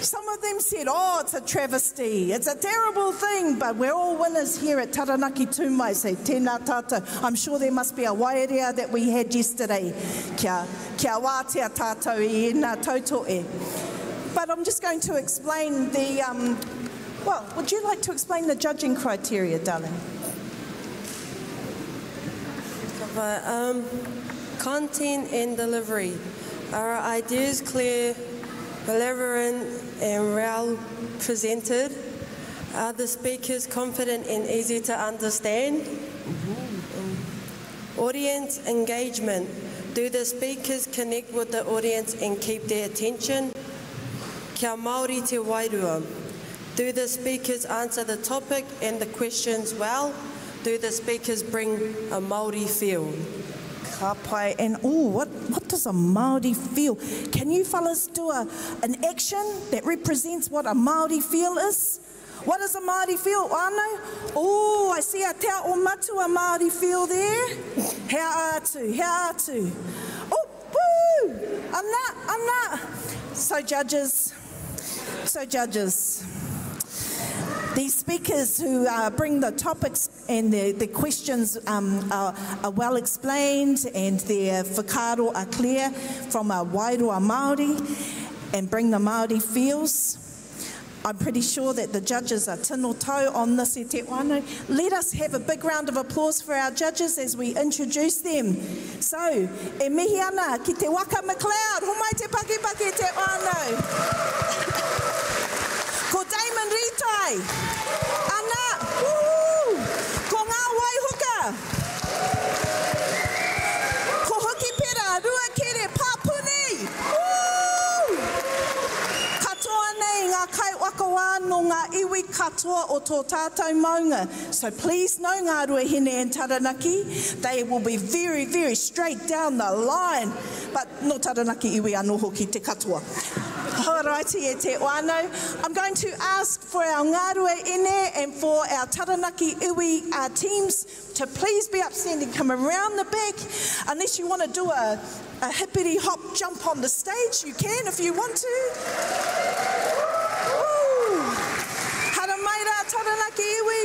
Some of them said, oh, it's a travesty, it's a terrible thing, but we're all winners here at Taranaki Tūmai, say tēnā tātou. I'm sure there must be a wairea that we had yesterday. Kia wātea tātou I ēnā tautohe. But I'm just going to explain the, well, would you like to explain the judging criteria, darling? Content and delivery. Are our ideas clear, relevant and well presented? Are the speakers confident and easy to understand? Audience engagement. Do the speakers connect with the audience and keep their attention? Kia Māori te wairua. Do the speakers answer the topic and the questions well? Do the speakers bring a Māori feel? Ka pai. And what does a Māori feel? Can you fellas do an action that represents what a Māori feel is? What is a Māori feel, Whānau? Oh, I see a te o matua Māori feel there. Hea atu, hea atu. Oh, woo! Ana. So judges, these speakers who bring the topics and the questions are well explained and their whakaaro are clear from a Wairua Māori and bring the Māori feels. I'm pretty sure that the judges are tino tau on this e te whānau. Let us have a big round of applause for our judges as we introduce them. So, e mihi ana ki te waka McLeod, homai te paki e te whānau. Ko Damon Ritai, ana, woo! Ko ngā waihuka. Ko Hoki Pera, Ruahine Papuni, woo! Katoa nei ngā kai wakawa no ngā iwi katoa o tō tātou maunga. So please know ngā Ruahine and Taranaki, they will be very, very straight down the line. But no Taranaki iwi anō hoki te katoa. Alrighty, e te wānau. I'm going to ask for our ngārua ine and for our Taranaki iwi teams to please be upstanding, come around the back. Unless you want to do a hippity hop jump on the stage, you can if you want to. Woo! Hara mai rā Taranaki iwi.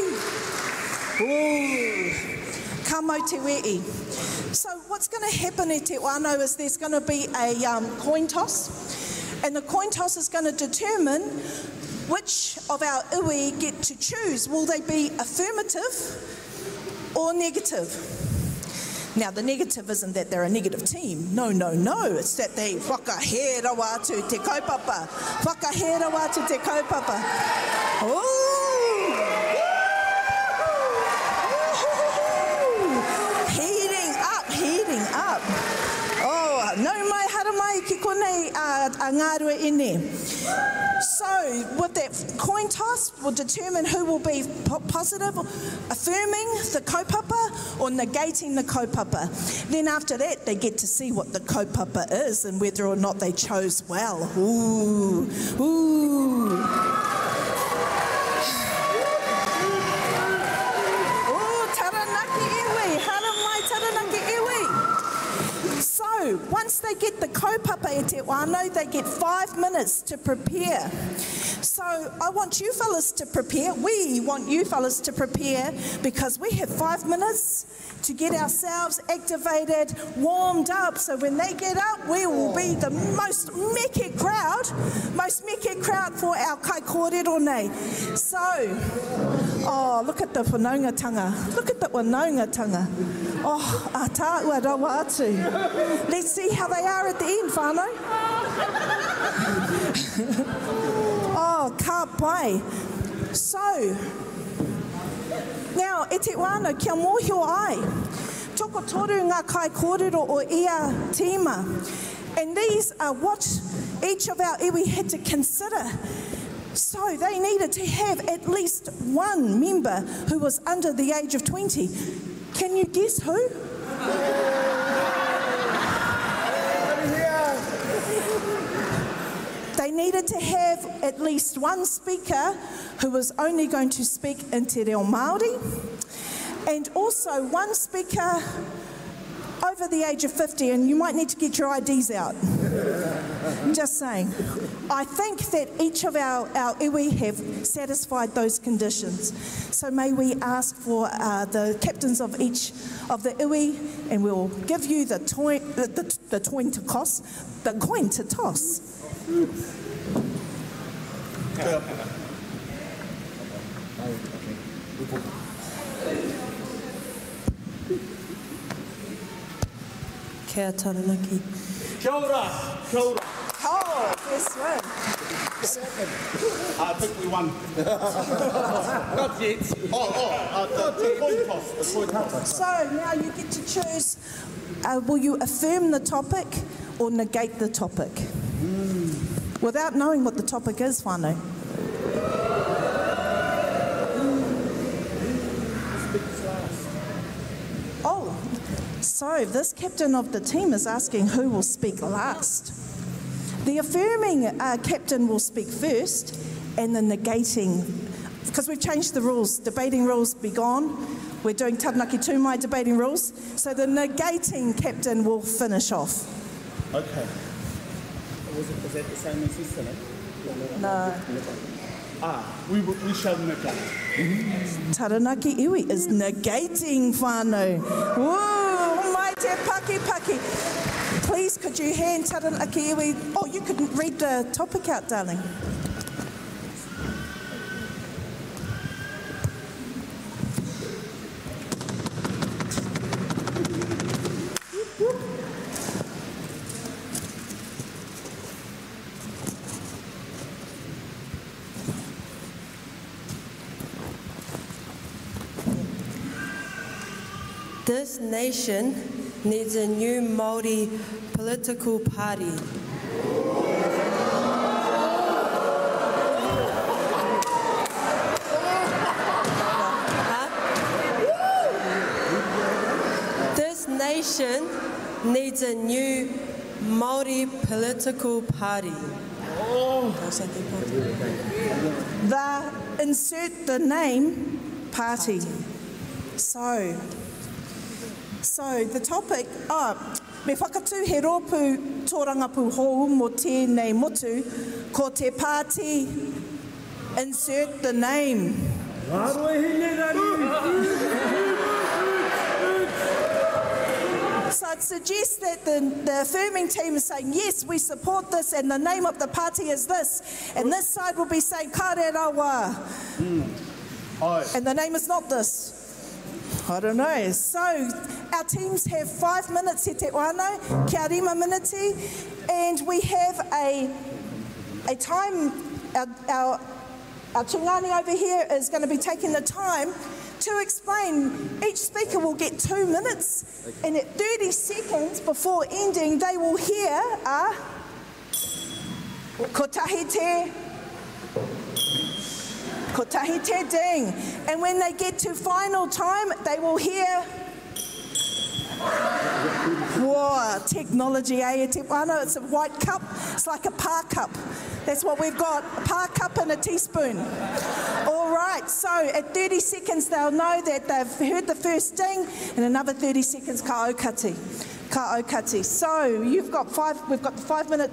Ooh. Ka mau te wei. So what's going to happen e te wānau is there's going to be a coin toss. And the coin toss is going to determine which of our iwi get to choose. Will they be affirmative or negative? Now, the negative isn't that they're a negative team. No. It's that they whakahera wātu te kaupapa. Whakahera wātu te kaupapa. Ooh! Heating up. Oh, no mai hara mai ki konei a ngārua ine. So, with that coin toss will determine who will be positive, affirming the kaupapa or negating the kaupapa. Then after that, they get to see what the kaupapa is and whether or not they chose well. Ooh. So, once they get the kaupapa e te wānau, they get 5 minutes to prepare. So, I want you fellas to prepare. We want you fellas to prepare because we have 5 minutes to get ourselves activated, warmed up. So when they get up, we will be the most meke crowd for our kai kōrero nei. So, oh, look at the whanaungatanga. Look at the whanaungatanga. Oh, a tāua rawa atu. Let's see how they are at the end, whānau. Oh, ka pai. So, now, e te wānau, kia mōhio ai. Toko toru ngā kai kōrero o ia tīma. And these are what each of our iwi had to consider. So they needed to have at least one member who was under the age of 20. Can you guess who? They needed to have at least one speaker who was only going to speak in te reo Māori, and also one speaker over the age of 50, and you might need to get your IDs out. I'm just saying. I think that each of our iwi have satisfied those conditions. So may we ask for the captains of each of the iwi, and we'll give you the coin to toss. Kia Taranaki. Kia ora, kia ora. Oh, yes, one. I think we won. Not yet. The coin toss. So now you get to choose, will you affirm the topic or negate the topic? Without knowing what the topic is, whānau. Oh, so this captain of the team is asking who will speak last. The affirming captain will speak first, and the negating, because we've changed the rules, debating rules be gone. We're doing Taranaki Tūmai debating rules, so the negating captain will finish off. Okay. Was that the same as yesterday? No. We shall negate. Taranaki iwi is negating whānau. Woo, mai te paki paki. Please, could you hand Taranaki iwi? Oh, you could read the topic out, darling. This nation needs a new Māori political party. This nation needs a new Māori political party. Insert the name party. So the topic, me whakatū he rōpū tōrangapū hou mo tēnei motu, ko te party, insert the name. So I'd suggest that the affirming team is saying, yes, we support this, and the name of the party is this, and this side will be saying, Kāre rawa. And the name is not this. I don't know. So our teams have 5 minutes, he te wānau, kia rima miniti, and we have a time, our tungani over here is going to be taking the time to explain. Each speaker will get 2 minutes, and at 30 seconds before ending, they will hear ko tahi te ding. And when they get to final time, they will hear, whoa, technology, te wānau, it's a white cup, it's like a pā cup. That's what we've got, a pā cup and a teaspoon. All right, so at 30 seconds, they'll know that they've heard the first ding, and another 30 seconds, ka aukati. So we've got the 5 minute,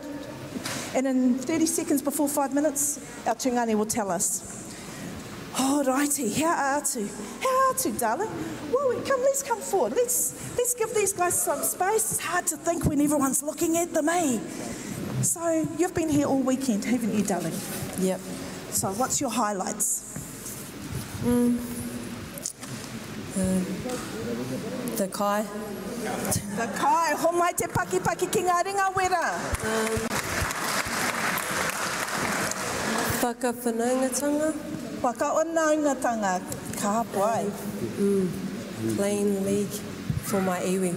and in 30 seconds before 5 minutes, our tungani will tell us. Oh, righty, how atu, darling? Well, let's come forward. Let's give these guys some space. It's hard to think when everyone's looking at them, eh? So you've been here all weekend, haven't you, darling? Yep. So what's your highlights? The kai. The kai, ho mai te paki ki ngā ringa wera. Whakawhanaungatanga. Whakaonangatanga, ka pai. Playing league for my iwi.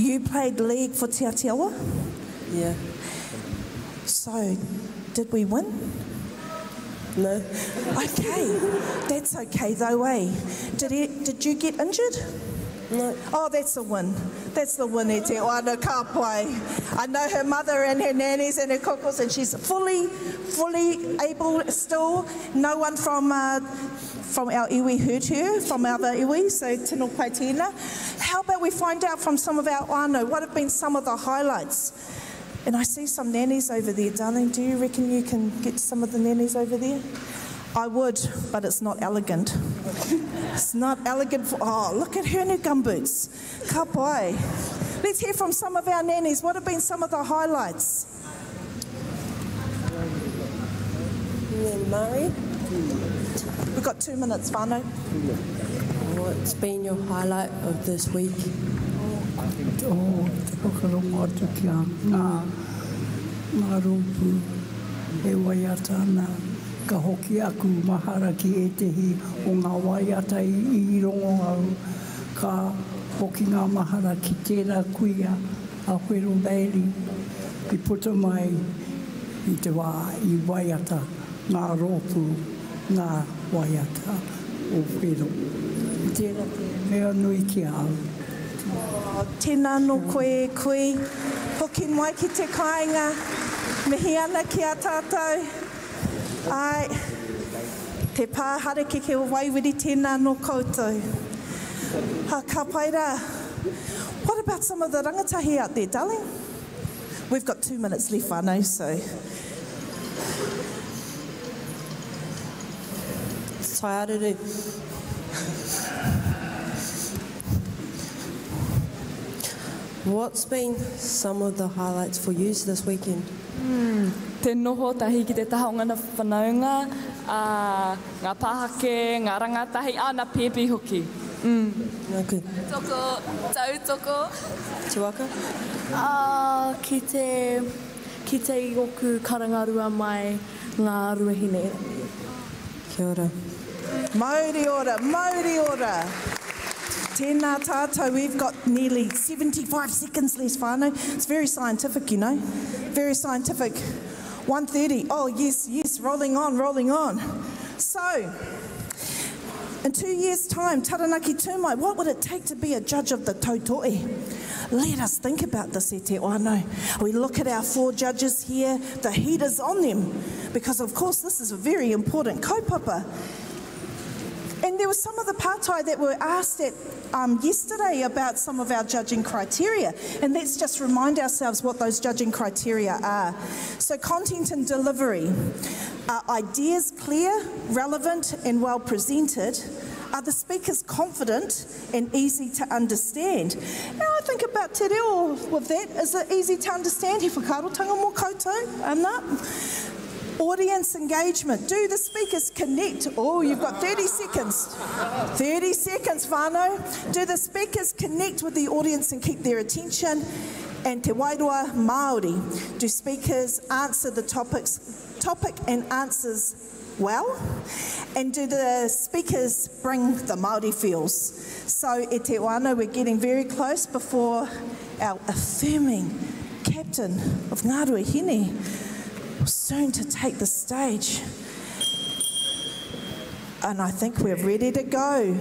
You played league for Te Aotearoa? Yeah. So, did we win? No. Okay, that's okay though, eh? Did you get injured? No. Oh, that's the win. That's the win, e te oana ka pai. I know her mother and her nannies and her kokos, and she's fully able still. No one from our iwi hurt her, from other iwi, so tino pai tēnā. How about we find out from some of our whānau, what have been some of the highlights? And I see some nannies over there, darling. Do you reckon you can get some of the nannies over there? I would, but it's not elegant. It's not elegant for, oh, look at her new gumboots. Ka pai. Let's hear from some of our nannies. What have been some of the highlights? Murray, We've got 2 minutes, whānau. what's been your highlight of this week? Te whakarongo atu ki a ngā rōpū e waiata ana ka hoki aku mahara ki e tehi o ngā waiata i rongo au ka hoki ngā mahara ki tērā kuia a Whero Bailey i puta mai i te wā i waiata ngā rōpū ngā waiata o Whero. I tērā te mea nui ki au. Tēnā no koe, hoki mai ki te kāinga, mihi ana ki a tātou. Ai, te pāhara ke o waiwiri tēnā no koutou. Ka paira. What about some of the rangatahi out there, darling? We've got 2 minutes left, whānau, so. Tai aruru. What's been some of the highlights for you this weekend? Te noho tahi ki te taha o ngana whanaunga, ngā pāhake, ngā rangatahi, ana pepe hoki. Nāku. Toko, tautoko. Te waka? Ki te oku karangarua mai ngā ruahine. Kia ora. Mauri ora, mauri ora. Tēnā tātou, we've got nearly 75 seconds left, whānau. It's very scientific, you know. Very scientific. 1:30. Oh, yes, yes, rolling on, rolling on. So, in 2 years' time, Taranaki Tūmai, what would it take to be a judge of the Tautohetohe? Let us think about this, e te whānau. We look at our 4 judges here, the heat is on them, because of course this is a very important kaupapa. And there were some of the pātai that were asked at, yesterday about some of our judging criteria. And let's just remind ourselves what those judging criteria are. So content and delivery. Are ideas clear, relevant and well presented? Are the speakers confident and easy to understand? Now I think about te reo with that. Is it easy to understand? He whakarotanga mō koutou, ana? Audience engagement. Do the speakers connect? Oh, you've got 30 seconds. 30 seconds, whānau. Do the speakers connect with the audience and keep their attention? And te wairua Māori. Do speakers answer the topic and answers well? And do the speakers bring the Māori feels? So, e te wānau, we're getting very close before our affirming captain of Ngā Ruahine, soon to take the stage. And I think we're ready to go.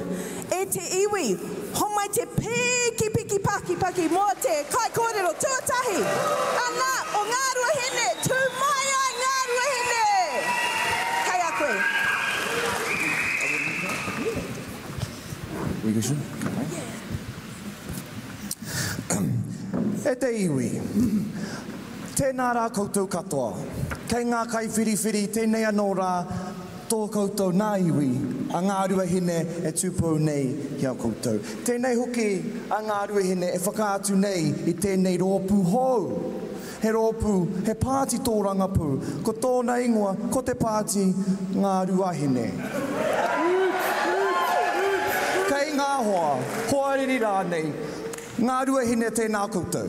E te iwi, homai te piki paki paki mō te kai kōrero tuatahi. Ana o Ngā Ruahine, tū mai ai Ngā Ruahine. Kai a koe. We go soon? E te iwi, tēnā rā koutou katoa. Kei ngā kai whiriwhiri, tēnei anō rā, tō koutou nā iwi, a Ngā Ruahine e tūpou nei hi a koutou. Tēnei hoki a Ngā Ruahine e whakaatu nei i tēnei rōpū hou. He rōpū, he pāti tō rangapū, ko tōna ingoa, ko te pāti Ngā Ruahine. Kei ngā hoa, hoariri rānei, Ngā Ruahine tēnā koutou.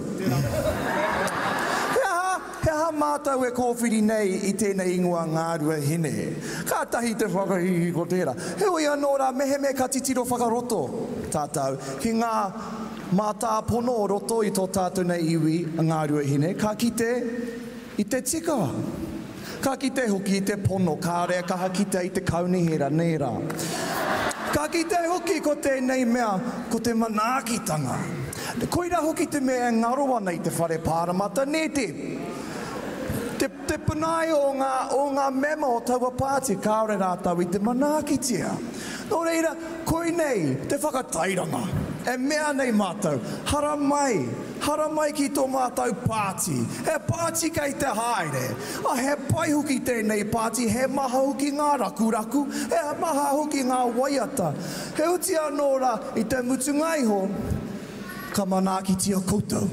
He aha mātou e kōwhiri nei i tēnei ingoa Ngā Ruahine. Ka tahi te whakahihi ko tērā. He oi anō rā mehe me ka titiro whakaroto tātou. Ki ngā mātā pono roto i tō tātou nei iwi a Ngā Ruahine. Ka kite i te tikawa. Ka kite hoki i te pono. Ka rea kaha kite i te kaunihera nērā. Ka kite hoki ko tēnei mea ko te manaakitanga. Koira hoki te mea ngaro ana i te whare pāramata. Nē te punai o ngā mema o taua pāti kāore rātau i te manakitia. Nō reira, koe nei, te whakatairanga. E mea nei mātou, hara mai hara mai ki tō mātou pāti. He pāti kei te haere. A he pai huki tēnei pāti, he maha huki ngā rakuraku, he maha huki ngā waiata. He uti anō rā i te mutungai ho, ka manakitia koutou.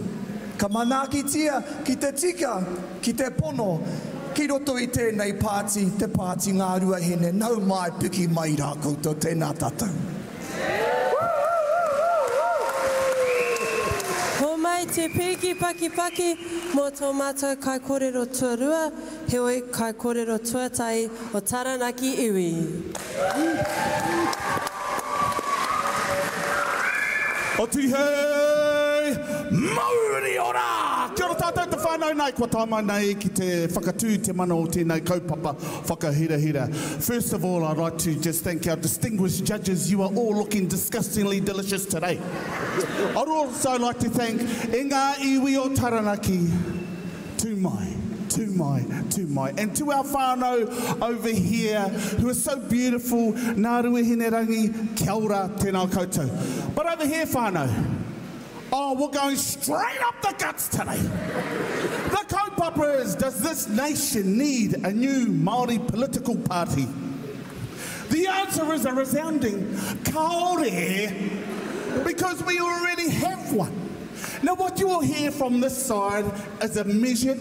Ka manakitia ki te tika, ki te pono, ki roto i tēnei pāti, te pāti ngā Ruahine, nau mai piki mai rā koutou, tēnā tātou. Ho mai te piki paki paki, mō tō mātou kai kōrero tuarua, heoi kai kōrero tuatai o Taranaki iwi. O tuhei, mauri ora! Kia ora tātou te whānau nei, kua tāmai nei ki te whakatū te mana o tēnei kaupapa whakahirahira. First of all, I'd like to just thank our distinguished judges. You are all looking disgustingly delicious today. I'd also like to thank e ngā iwi o Taranaki, tūmai. And to our whānau over here, who are so beautiful, nā Ruahine rangi, kia ora, tēnā koutou. But over here, whānau, oh, we're going straight up the guts today. The kaupapa is, does this nation need a new Māori political party? The answer is a resounding kaore, because we already have one. Now what you will hear from this side is a measured,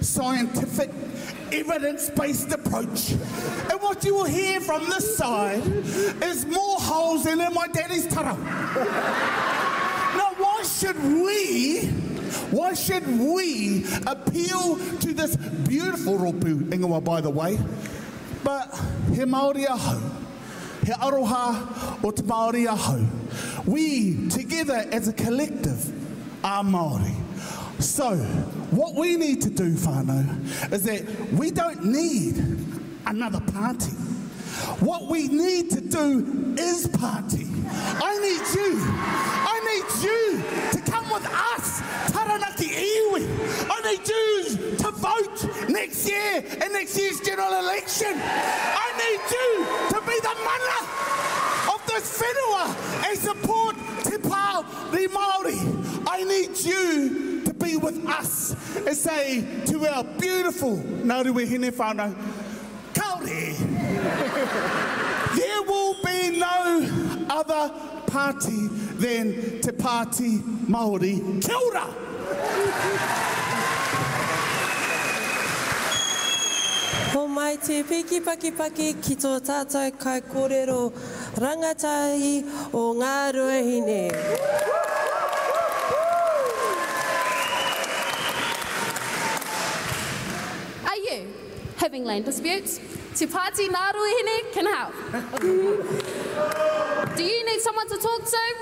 scientific, evidence-based approach. And what you will hear from this side is more holes than in my daddy's tara. Now why should we appeal to this beautiful ropu, ingawa by the way, but he Māori ahau, he aroha o te Māori ahau. We, together as a collective, are Māori. So, what we need to do, whānau, is that we don't need another party. What we need to do is party. I need you to come with us, Taranaki iwi. I need you to vote next year in next year's general election. I need you to be the mana of this whenua and support te pāo ni Māori. I need you to be with us and say to our beautiful Ngā Ruahine whānau, kaore, there will be no other party than Te Pāti Māori. Kia ora! Ho mai te piki paki paki ki tō tātou kai kōrero rangatahi o Ngā Ruahine. Are you having land disputes? Te Pāti Ngā Ruahine can help. Do you need someone to talk to?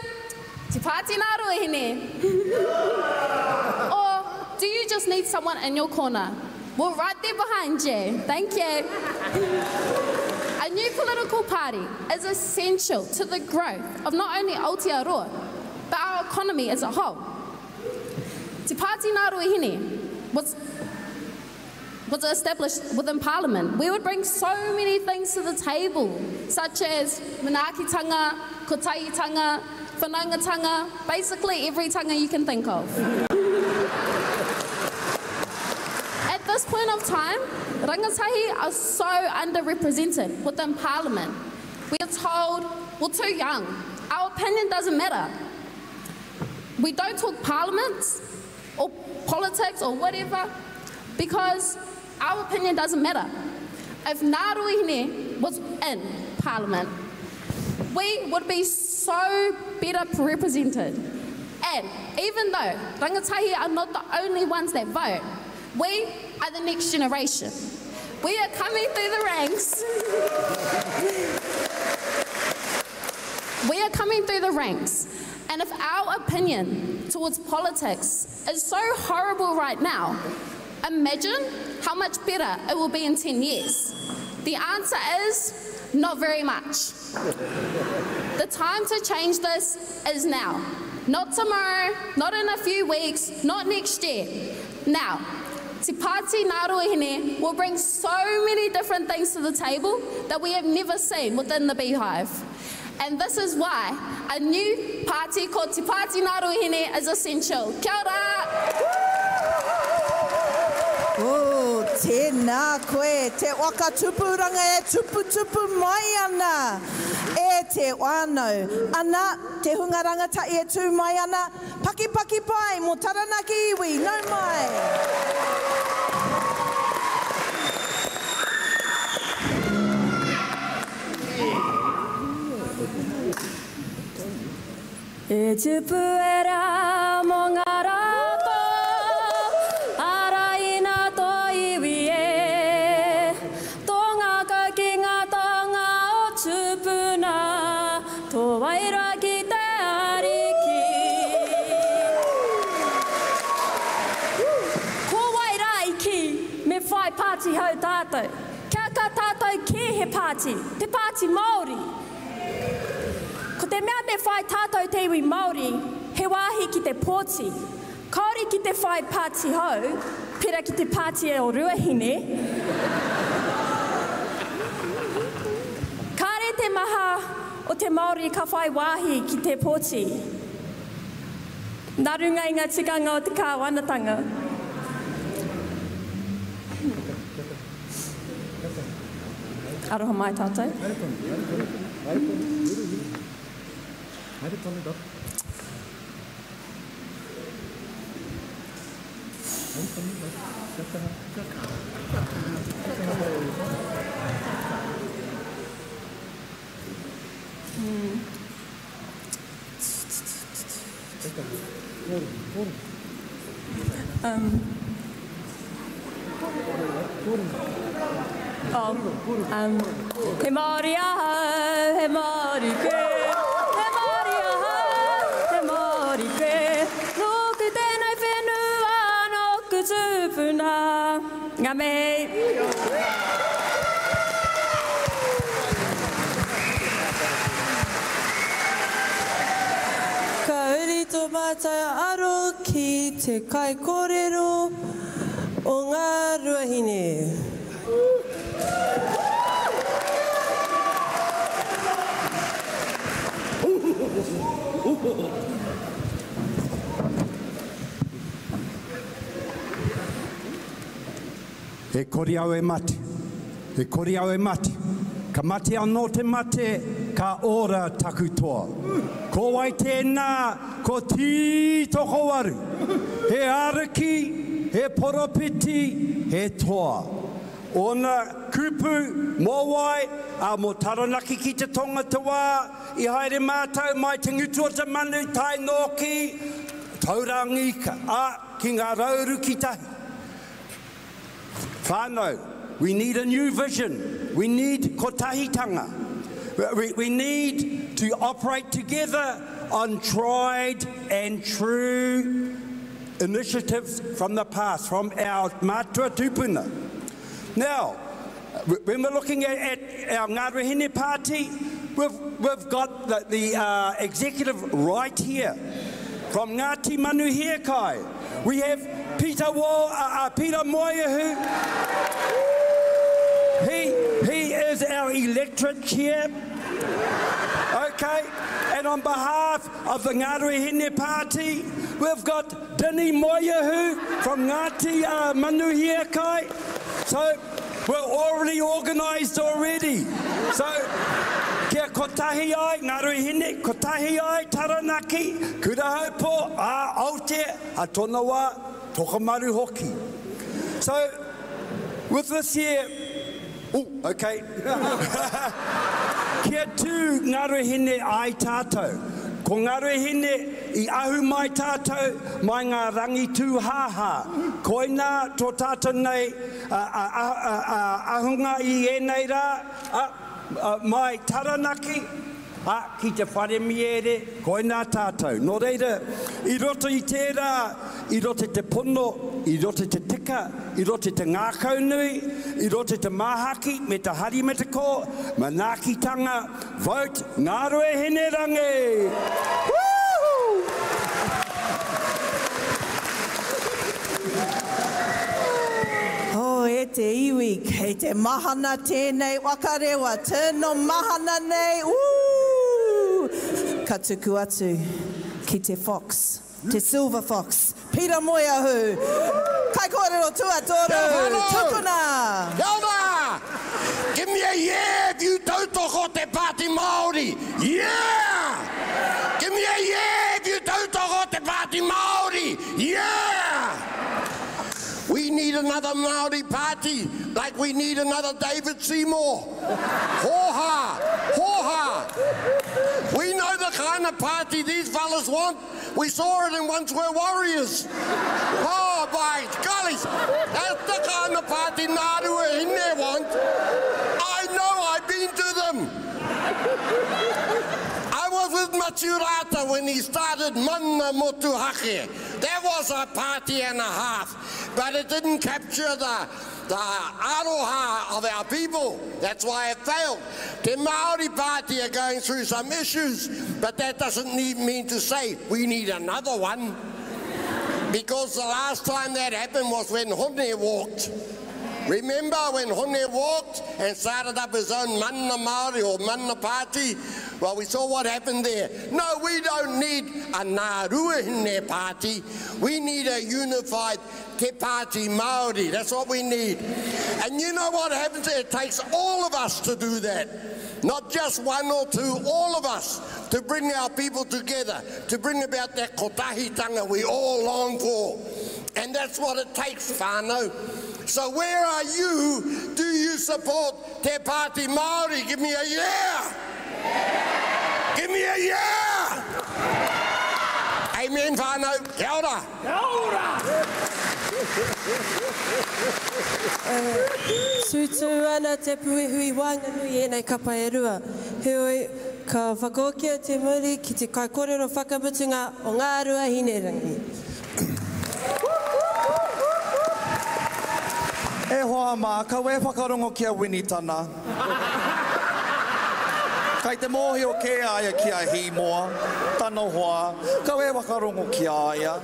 Te Pāti Ngā Ruahine. Or do you just need someone in your corner? We're right there behind you. Thank you. A new political party is essential to the growth of not only Aotearoa, but our economy as a whole. Te Pāti Ngā Ruahine was established within Parliament. We would bring so many things to the table, such as manaakitanga, kotaiitanga, whanaungatanga, basically every tanga you can think of. At this point of time, rangatahi are so underrepresented within Parliament. We are told, we're too young, our opinion doesn't matter. We don't talk parliaments or politics or whatever because our opinion doesn't matter. If Ngā Ruahine was in Parliament, we would be so better represented. And even though rangatahi are not the only ones that vote, we are the next generation. We are coming through the ranks. We are coming through the ranks. And if our opinion towards politics is so horrible right now, imagine how much better it will be in 10 years. The answer is not very much. The time to change this is now. Not tomorrow, not in a few weeks, not next year. Now, Te Pāti Ngā Ruahine will bring so many different things to the table that we have never seen within the beehive. And this is why a new party called Te Pāti Ngā Ruahine is essential. Kia ora! Tēnā koe, te waka tupuranga e tupu mai ana. E te wānau. Ana, te hunga rangatai e tū mai ana. Paki pai, mo Taranaki iwi, nau mai. E tupu e rā mō ngā rāto, ara ina tō iwi e. Tō ngā kau ki ngā tonga o tupuna, tō waira ki te ariki. Ko waira i ki, me whai pāti hau tātou. Kia ka tātou ki he pāti, te pāti Māori. Ko te mea me whai tātou te iwi Māori, he wāhi ki te pōti. Kaori ki te whai pāti hau, pera ki te pāti e o Ruahine. Kāre te maha o te Māori ka whai wāhi ki te pōti. Nā runga i ngā tikanga o te kāwanatanga. Aroha mai tātou. He Māori ahau, he Māori ke. He Māori ahau, he Māori ke. Noku tēnei whenua, noku tūpuna. Ngā mihi. Ka uri tō mātai aro ki te kai kōrero o ngā Ruahine. E kori au e mate, e kori au e mate. Ka mate anō te mate, ka ora takutoa. Ko wai tēnā, ko tōko waru. He ariki, he poropiti, he toa. Ona kupu, mō wai, a mō Taranaki ki te tonga te wā, I haere mātou mai te ngutua te manu, tai nōki, taurangika, a ki ngā rauru ki tahi. Whānau, we need a new vision. We need kotahitanga. We need to operate together on tried and true initiatives from the past, from our mātua tupuna. Now, when we're looking at our Ngā Ruahine Party, we've got the executive right here. From Ngāti Manuhia we have Peter Moiahu. He is our electorate chair. Okay, and on behalf of the Ngā Ruahine Party, we've got Dini Moiahu from Ngāti Manuhia. So we're already organised already. So kia kotahi ai, Ngā Ruahine, kotahi ai, Taranaki, Kurahaupo, Aotea, a tōna wā, Tokomaru hoki. So with this year, okay. Kia tū Ngā Ruahine ai tātou. Ko Ngā Ruahine I ahu mai tātou mai ngā rangi tūhaha. Koina tō tātou nei ahunga I enei rā, mai Taranaki, ki te whare miere, koina tātou. Nō reira, I roto I tērā, I roto te pono, I roto te tika, I roto te ngākau nui, I roto te mahaki, me te hari me te ko, manākitanga, vote Ngā Ruahine rangi! E te iwi, kei te mahana tēnei wakarewa, tēno mahana nei, Ka tuku atu ki te fox, te silver fox, Pira Moeahu. Kai kōrero tuatoru. Tukuna. Kia ora! Give me a yeah if you tautoko te Pāti Māori. Yeah! Give me a yeah if you tautoko te Pāti Māori. Yeah! We need another Māori party, like we need another David Seymour. Hoha! Hoha! We know the kind of party these fellas want. We saw it in Once We're Warriors. Oh, by gollies, that's the kind of party Ruahine want. I know, I've been to them. I was with Maturata when he started Mana Motuhake. That was a party and a half, but it didn't capture the aroha of our people. That's why it failed. The Māori Party are going through some issues, but that doesn't mean to say we need another one. Because the last time that happened was when Hone walked. Remember when Hone walked and started up his own Mana Māori or Mana Party? Well, we saw what happened there. No, we don't need a Ngā Ruahine Party. We need a unified Te Pāti Māori. That's what we need. And you know what happens? It takes all of us to do that. Not just one or two, all of us, to bring our people together, to bring about that kotahitanga we all long for. And that's what it takes, whānau. So where are you? Do you support Te Pāti Māori? Give me a yeah! Give me a yeah! Amen, whānau. Kia ora. Kia ora. Sutu ana te puihui wānganui e nei kapa e rua. Heoi, ka whakaokia te muri ki te kaikorero whakamutunga o ngā Ruahine rangi. E hoa mā, ka we whakarongo kia wini tana. Kai te mōhi o ke aia kia hi moa, tano hoa, ka we whakarongo kia aia.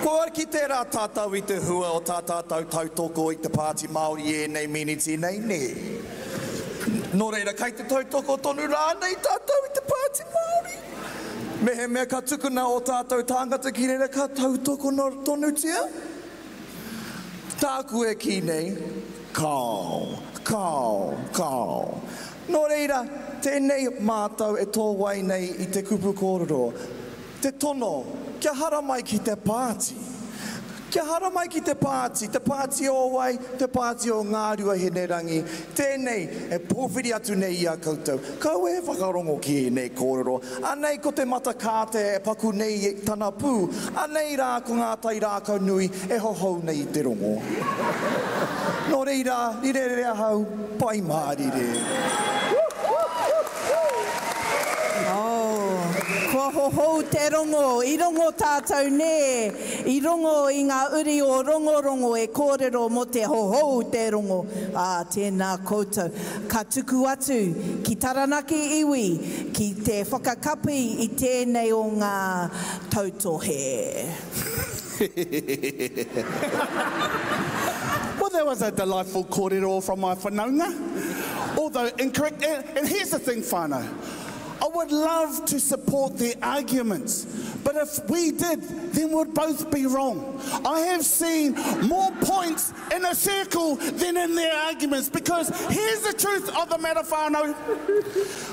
Ko ar ki tērā tātou I te hua o tā tātou tautoko I te Pāti Māori e nei miniti nei ne. Nō reira, kai te tautoko tonu rānei tātou I te Pāti Māori. Mehe mea ka tukuna o tātou tāngata ki reira ka tautoko no tonu tia. Tāku e ki nei, kao. Nō reira, tēnei mātou e tō wai nei I te kupu kōrero. Te tono, kia hara mai ki te pāti. Kia hara mai ki te pāti o wai, te pāti o ngā Ruahine rangi. Tēnei e pōwhiri atu nei I a koutou. Kau e whakarongo ki e nei kōrero. Anei ko te mata kāte e paku nei I tana pū. Anei rā ko ngā tai rākau nui e hohou nei I te rongo. Nō reira, rirere ahau, pai mārire. Kua hohou te rongo, I rongo tātou ne, I rongo I ngā uri o rongorongo e kōrero mo te hohou te rongo. Tēnā koutou, ka tuku atu ki Taranaki iwi, ki te whakakapi I tēnei o ngā Tautohetohe. Well, that was a delightful kōrero from my whanaunga. Although incorrect, and here's the thing, whānau. I would love to support their arguments, but if we did, then we'd both be wrong. I have seen more points in a circle than in their arguments, because here's the truth of the matter, whānau.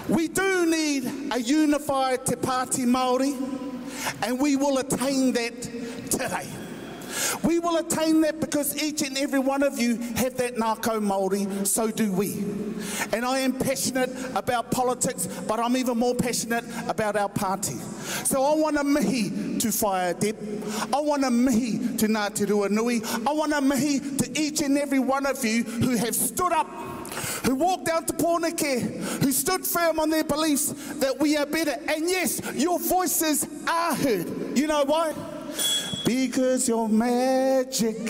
We do need a unified Te Pāti Māori, and we will attain that today. We will attain that because each and every one of you have that ngākau Māori, so do we. And I am passionate about politics, but I'm even more passionate about our party. So I want a mihi to Whaia Dep. I want a mihi to Ngā Te Ruanui. I want a mihi to each and every one of you who have stood up, who walked out to Pōneke, who stood firm on their beliefs that we are better. And yes, your voices are heard. You know why? Because you're magic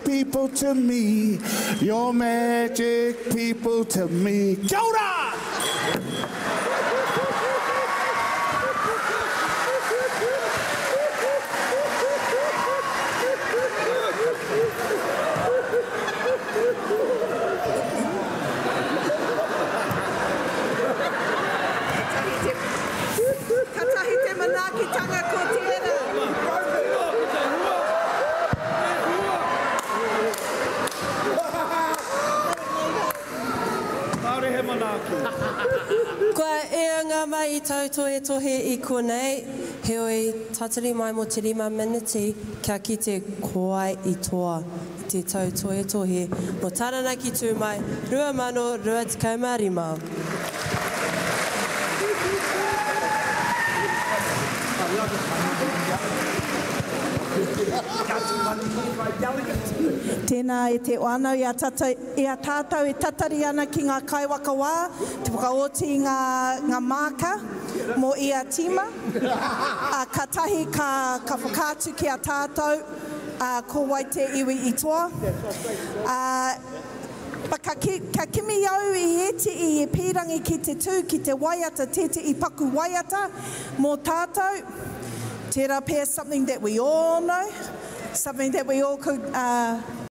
people to me. You're magic people to me. Kia ora! Ka tahi te manaakitanga ko tēnā. he manaki. Kua ea ngā mai I Tautohetohe I konei, heoi tatari mai mo te 5 miniti, kia ki te koai I toa I te Tautohetohe. Mo Taranaki tū mai, 2025. Tēnā e te oanau I a tātou e tatari ana ki ngā kaiwaka wā, te whakaoti ngā māka mō I a tima. Ka tahi ka whakātu ki a tātou, ko wai te iwi I toa. Ka kimi au I eti I e pīrangi ki te tū, ki te waiata, tete I paku waiata mō tātou. Tērā pēr something that we all know, something that we all could